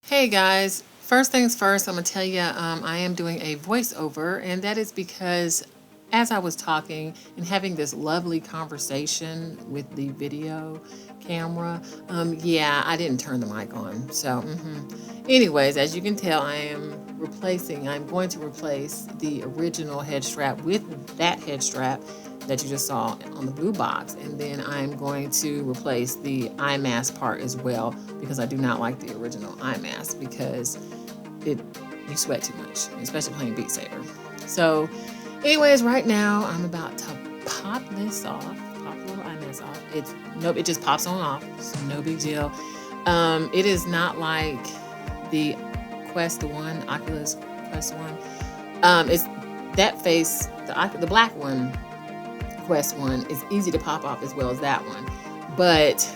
Hey guys, first things first, I'm gonna tell you I am doing a voiceover, and that is because as I was talking and having this lovely conversation with the video camera, yeah, I didn't turn the mic on. So, anyways, as you can tell, I'm going to replace the original head strap with that head strap that you just saw on the blue box, and then I'm going to replace the eye mask part as well because I do not like the original eye mask because you sweat too much, especially playing Beat Saber. So anyways, right now I'm about to pop this off, pop the little eye mask off. It just pops on off, so no big deal. It is not like the Quest 1, Oculus Quest 1. It's that face, the black one, Quest 1 is easy to pop off as well as that one. But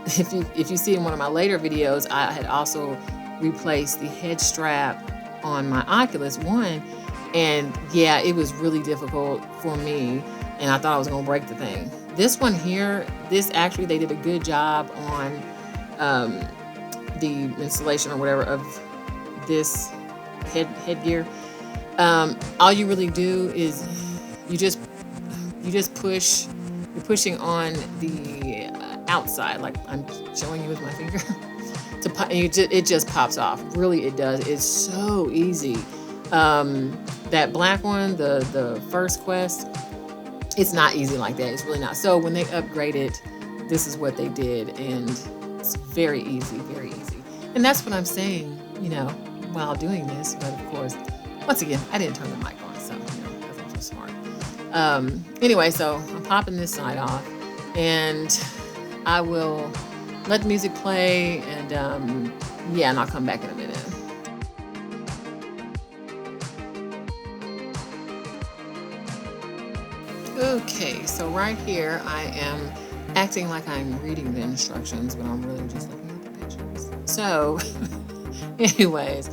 if you see in one of my later videos, I had also replaced the head strap on my Oculus 1, and yeah, it was really difficult for me, and I thought I was going to break the thing. This one here, they did a good job on the installation or whatever of this headgear. All you really do is you're pushing on the outside, like I'm showing you with my finger, it just pops off. Really, it does. It's so easy. That black one, the first Quest, it's not easy like that. It's really not. So when they upgraded, this is what they did, and it's very easy, very easy. And that's what I'm saying, while doing this. But of course, once again, I didn't turn the mic on, so because I'm so smart. Anyway, so I'm popping this side off, and I will let the music play, and and I'll come back in a minute. Okay, so right here I am acting like I'm reading the instructions, but I'm really just looking at the pictures. So, anyways,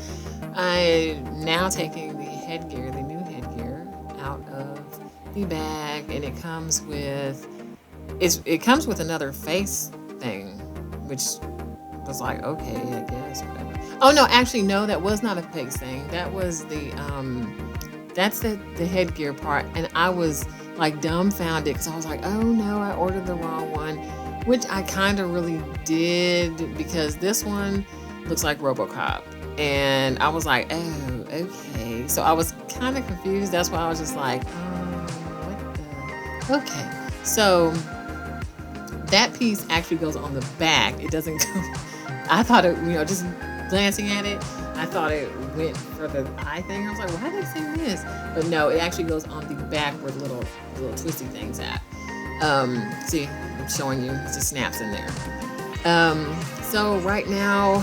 I'm now taking the headgear, the new headgear, out of the bag, and it comes with another face thing, which was like, okay, I guess, whatever. Oh no, actually no, that was not a face thing. That was that's the headgear part, and I was like dumbfounded because I was like, oh no, I ordered the wrong one, which I kind of really did, because this one looks like RoboCop, and I was like, oh, okay. So I was kind of confused. That's why I was just like, okay. So that piece actually goes on the back. It doesn't go. I thought it, just glancing at it, I thought it went for the eye thing. I was like, why did they say this? But no, it actually goes on the back where the little twisty thing's at. See, I'm showing you. It just snaps in there. So right now,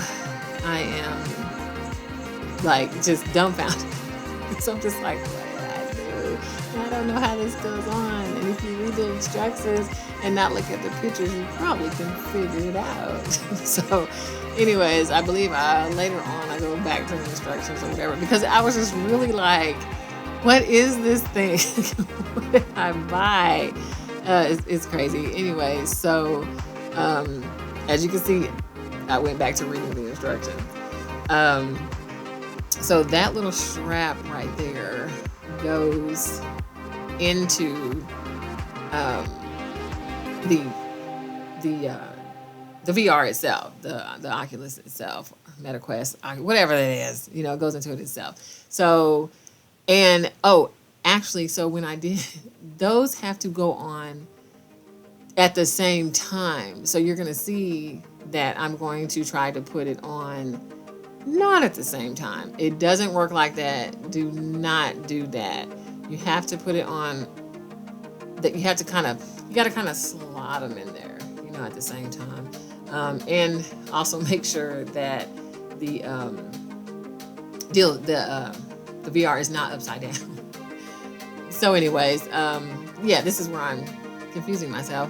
I am like just dumbfounded. So I'm just like, what did I do? I don't know how this goes on. And if you read the instructions and not look at the pictures, you probably can figure it out. So anyways, I believe later on I go back to the instructions or whatever, because I was just really like, what is this thing? What did I buy? It's crazy. Anyways, so as you can see, I went back to reading the instructions. So that little strap right there goes into the VR itself, the Oculus itself, MetaQuest, whatever it is, it goes into it itself. So, and actually, so when I did, those have to go on at the same time. So you're going to see that I'm going to try to put it on not at the same time. It doesn't work like that. Do not do that. You have to put it on, that you got to kind of slot them in there, at the same time. And also make sure that the VR is not upside down. So anyways, this is where I'm confusing myself.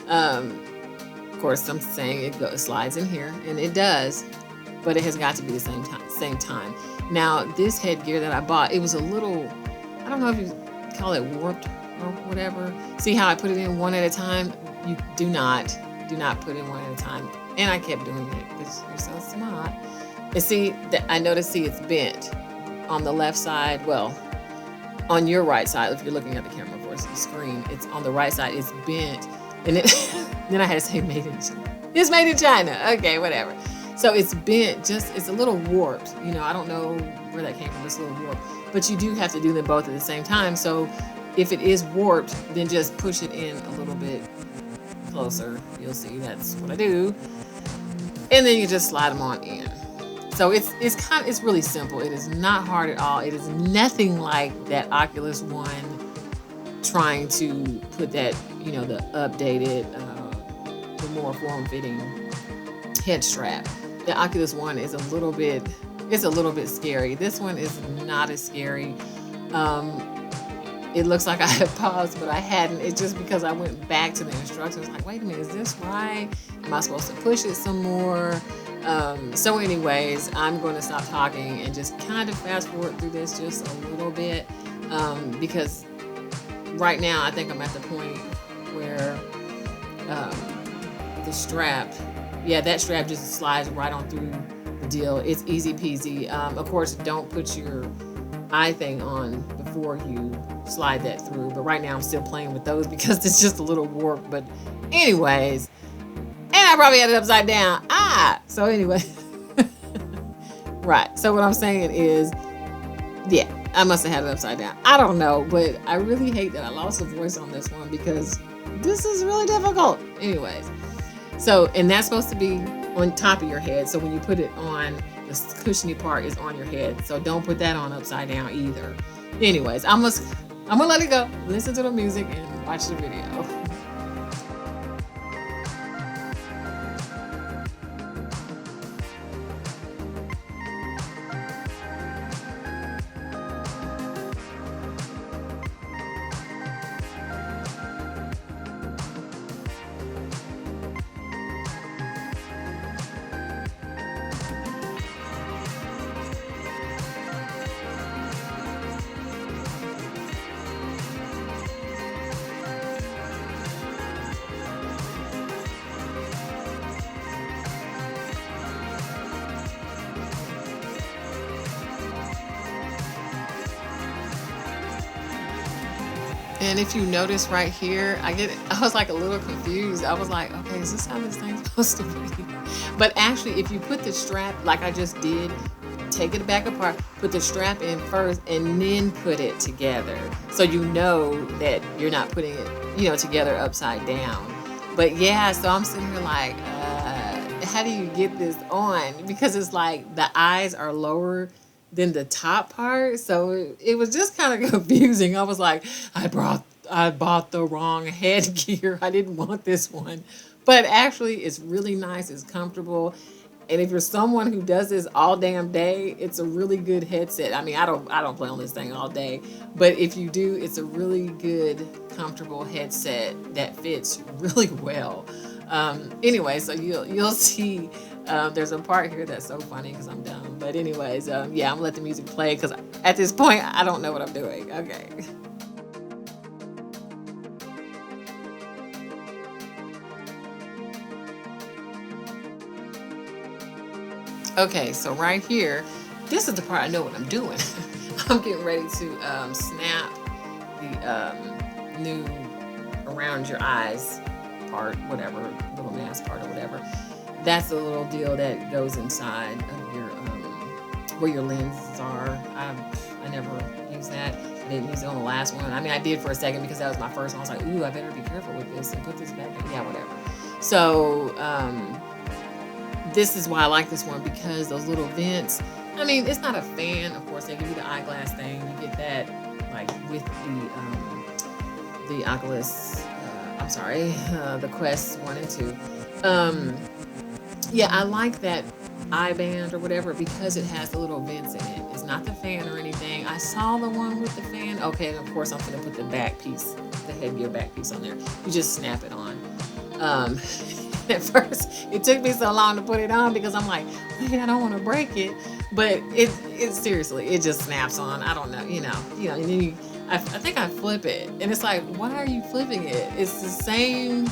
Of course, I'm saying it slides in here, and it does, but it has got to be the same time. Now, this headgear that I bought, it was a little, I don't know if you call it warped or whatever. See how I put it in one at a time? You do not put in one at a time. And I kept doing it because you're so smart. And see, that I noticed, see, it's bent on the left side. Well, on your right side, if you're looking at the camera for the screen, it's on the right side, it's bent. And it, then I had to say made in China. It's made in China. Okay, whatever. So it's bent, just, it's a little warped. You know, I don't know where that came from, it's a little warped. But you do have to do them both at the same time. So if it is warped, then just push it in a little bit closer. You'll see that's what I do. And then you just slide them on in. So it's really simple. It is not hard at all. It is nothing like that Oculus One trying to put that, you know, the updated, the more form-fitting head strap. The Oculus One is a little bit scary. This one is not as scary. It looks like I had paused, but I hadn't. It's just because I went back to the instructions. Like, wait a minute, is this right? Am I supposed to push it some more? So anyways, I'm going to stop talking and just kind of fast forward through this just a little bit, because right now I think I'm at the point where the strap, that strap just slides right on through the deal. It's easy peasy. Of course, don't put your eye thing on before you slide that through. But right now I'm still playing with those because it's just a little warped. But anyways, and I probably had it upside down. So anyway. Right. So what I'm saying is, I must have had it upside down. I don't know, but I really hate that I lost the voice on this one because this is really difficult. Anyways. So, and that's supposed to be on top of your head. So when you put it on, the cushiony part is on your head. So don't put that on upside down either. Anyways, I'm gonna let it go. Listen to the music and watch the video. And if you notice right here, I was like a little confused. I was like, okay, is this how this thing's supposed to be? But actually, if you put the strap, like I just did, take it back apart, put the strap in first, and then put it together. So you know that you're not putting it, together upside down. But yeah, so I'm sitting here like, how do you get this on? Because it's like the eyes are lower than the top part. So it was just kind of confusing. I was like, I bought the wrong headgear. I didn't want this one. But actually, it's really nice. It's comfortable. And if you're someone who does this all damn day, it's a really good headset. I mean, I don't play on this thing all day, but if you do, it's a really good, comfortable headset that fits really well. Anyway, so you'll see. There's a part here that's so funny because I'm dumb. But anyways, I'm gonna let the music play because at this point I don't know what I'm doing. Okay. Okay, so right here, this is the part I know what I'm doing. I'm getting ready to snap the new around your eyes part, whatever, little mask part or whatever. That's a little deal that goes inside of your where your lenses are. I never use that. I didn't use it on the last one. I mean, I did for a second because that was my first one. I was like, ooh, I better be careful with this and put this back in. Yeah, whatever. So this is why I like this one, because those little vents. I mean, it's not a fan. Of course, they give you the eyeglass thing. You get that like with the Oculus. The Quest 1 and 2. I like that eye band or whatever because it has the little vents in it. It's not the fan or anything. I saw the one with the fan. Okay, and of course I'm going to put the back piece, the headgear back piece on there. You just snap it on. At first, it took me so long to put it on because I'm like, wait, I don't want to break it. But it seriously, it just snaps on. I don't know, and then I think I flip it, and it's like, why are you flipping it? It's the same.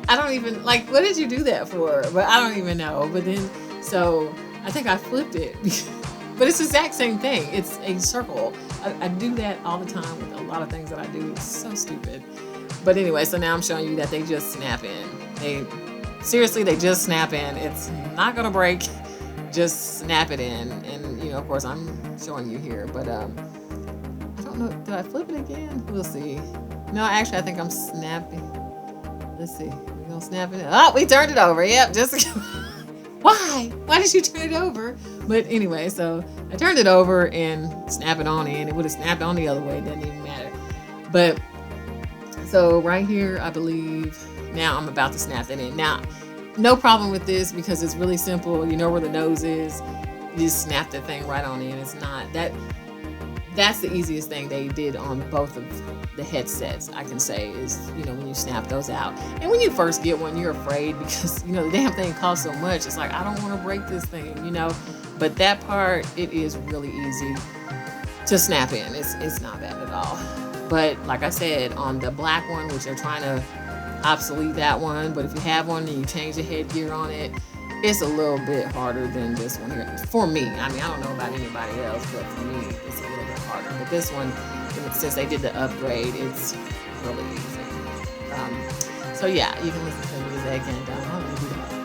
I don't even, like, what did you do that for? But I don't even know. But then, So I think I flipped it. But it's the exact same thing. It's a circle. I do that all the time with a lot of things that I do. It's so stupid. But anyway, so now I'm showing you that they just snap in. They just snap in. It's not gonna break. Just snap it in. And you know, of course, I'm showing you here. But I don't know. Did I flip it again? We'll see. No, actually, I think I'm snapping. Let's see. We're gonna snap it in. Oh, we turned it over. Yep. Just why? Why did you turn it over? But anyway, so I turned it over and snap it on in. It would have snapped on the other way. It doesn't even matter. But so right here, I believe now I'm about to snap that in. Now, no problem with this because it's really simple. You know where the nose is. You just snap the thing right on in. It's not that. That's the easiest thing they did on both of the headsets, I can say, is, you know, when you snap those out. And when you first get one, you're afraid because, you know, the damn thing costs so much. It's like, I don't want to break this thing, you know. But that part, it is really easy to snap in. It's not bad at all. But like I said, on the black one, which they're trying to obsolete that one, but if you have one and you change the headgear on it, it's a little bit harder than this one here. For me, I mean, I don't know about anybody else, but for me, it's a little bit harder. But this one, since they did the upgrade, it's really easy. So yeah, you can listen to the music and I'm gonna do that.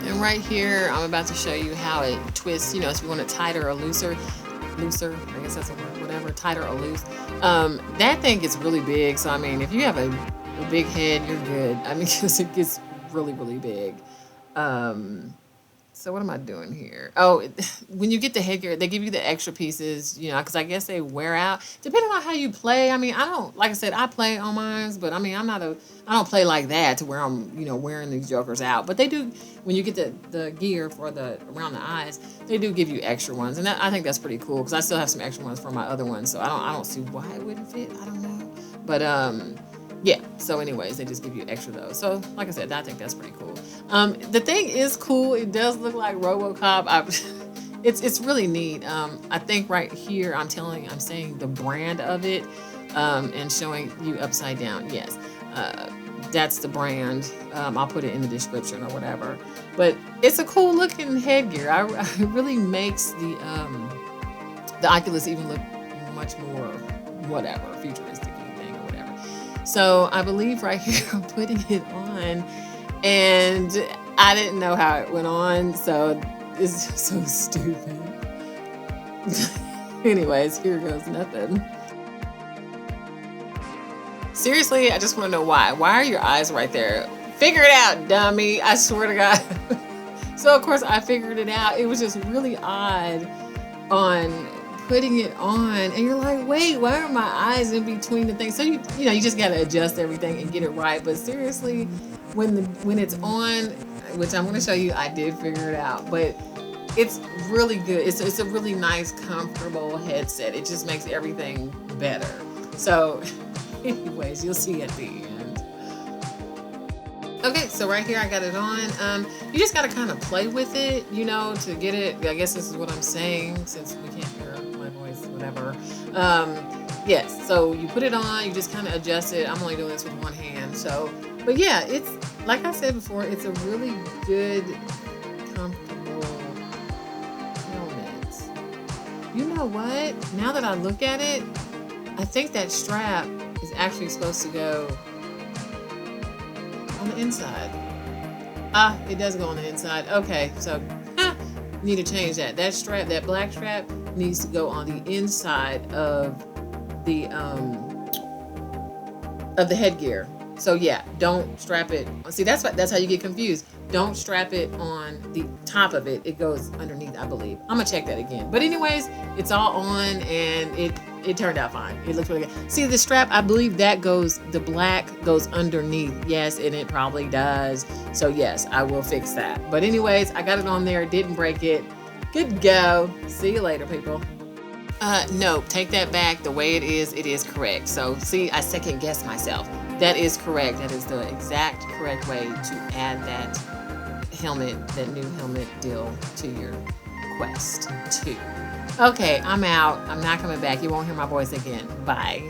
And right here, I'm about to show you how it twists, you know, if you want it tighter or looser, I guess that's a word, whatever, tighter or loose. That thing gets really big. So, I mean, if you have a big head, you're good. I mean, because it gets really, really big. So what am I doing here? Oh, when you get the headgear, they give you the extra pieces, you know, because I guess they wear out. Depending on how you play, I mean, I don't, like I said, I play on mine, but I mean, I don't play like that to where I'm, you know, wearing these jokers out. But they do, when you get the gear for around the eyes, they do give you extra ones. And I think that's pretty cool because I still have some extra ones for my other ones. So I don't see why it wouldn't fit. I don't know. But, yeah, so anyways, they just give you extra those. So, like I said, I think that's pretty cool. The thing is cool. It does look like RoboCop. It's really neat. I think right here, I'm saying the brand of it and showing you upside down. Yes, that's the brand. I'll put it in the description or whatever. But it's a cool looking headgear. It really makes the Oculus even look much more whatever, futuristic. So I believe right here I'm putting it on and I didn't know how it went on, so it's just so stupid. Anyways, here goes nothing. Seriously, I just want to know why. Why are your eyes right there? Figure it out, dummy. I swear to God. So of course I figured it out. It was just really odd on putting it on and you're like, wait, why are my eyes in between the things? So you know you just got to adjust everything and get it right. But seriously, when it's on, which I'm going to show you, I did figure it out, but it's really good. It's a really nice, comfortable headset. It just makes everything better. So anyways, you'll see at the end. Okay, so right here I got it on. You just got to kind of play with it, you know, to get it. I guess this is what I'm saying since we can't hear my voice, whatever. Yes, so you put it on, you just kind of adjust it. I'm only doing this with one hand. So, but yeah, it's, like I said before, it's a really good, comfortable helmet. You know what? Now that I look at it, I think that strap is actually supposed to go on the inside. Ah, it does go on the inside. Okay, so need to change that. That strap, that black strap, needs to go on the inside of the headgear. So yeah, don't strap it. See, that's how you get confused. Don't strap it on the top of it. It goes underneath, I believe. I'm gonna check that again. But anyways, it's all on and it turned out fine. It looks really good. See the strap, I believe that the black goes underneath. Yes, and it probably does. So yes, I will fix that. But anyways, I got it on there, didn't break it. Good go. See you later, people. No, take that back. The way it is correct. So see, I second guessed myself. That is correct. That is the exact correct way to add that helmet, that new helmet deal to your Quest 2. Okay, I'm out. I'm not coming back. You won't hear my voice again. Bye.